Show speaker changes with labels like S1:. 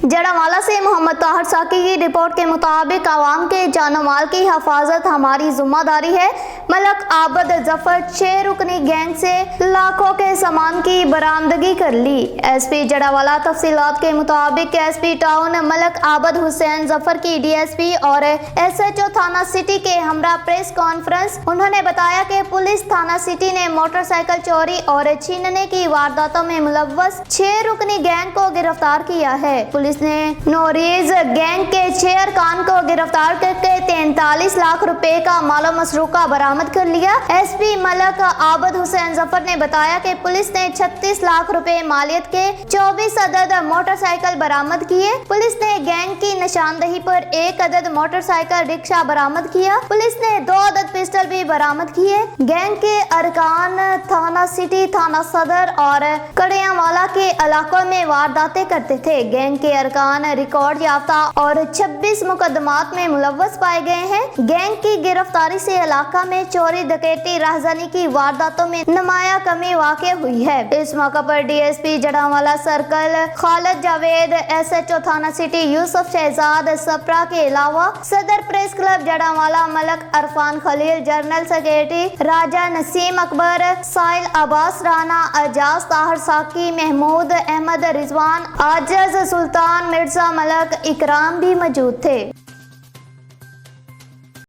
S1: जड़ावाला से मोहम्मद ताहिर साकी की रिपोर्ट के मुताबिक आवाम के जानो माल की हिफाजत हमारी जिम्मेदारी है। मलक आबद जफर 6 रुकनी गैंग से लाखों के सामान की बरामदगी कर ली। एसपी जड़ावाला तफसीलात के मुताबिक एसपी टाउन मलक आबद हुसैन जफर की डीएसपी और एसएचओ थाना सिटी के हमरा प्रेस कॉन्फ्रेंस। उन्होंने बताया कि पुलिस थाना सिटी ने मोटरसाइकिल चोरी और छीनने की वारदातों में मुलव्वस 6 रुकनी गैंग को गिरफ्तार किया है। पुलिस ने नोरीज गैंग के 6 अरकान को गिरफ्तार करके 43 लाख रुपए का मालो मसरूका बरामद कर लिया। एसपी मलक आबद हुसैन जफर ने बताया कि पुलिस ने 36 लाख रुपए मालियत के 24 अदद मोटरसाइकिल बरामद किए। पुलिस ने गैंग की निशानदही पर 1 अदद मोटरसाइकिल रिक्शा बरामद किया। पुलिस ने 2 अदद पिस्टल भी बरामद किए। गैंग के अरकान थाना सिटी, थाना सदर और कड़ियावाला के इलाकों में वारदातें करते थे। गैंग के अरकान रिकॉर्ड याफ्ता और 26 मुकदमात में मुलव्वस पाए गए हैं। गैंग की गिरफ्तारी से इलाका में चोरी डकैती राहजानी की वारदातों में नुमाया कमी वाक़ हुई है। इस मौके पर DSP Jaranwala circle Khalid Javed, SHO थाना सिटी यूसुफ शहजाद सप्रा के अलावा सदर press club Jaranwala Malik Irfan Khalil, general secretary Raja Naseem Akbar, Sahil Abbas Rana, Ejaz Tahir Saqi, Mahmood Ahmad Rizwan, आजज सुल्तान, मिर्जा मलक इकराम भी मौजूद थे।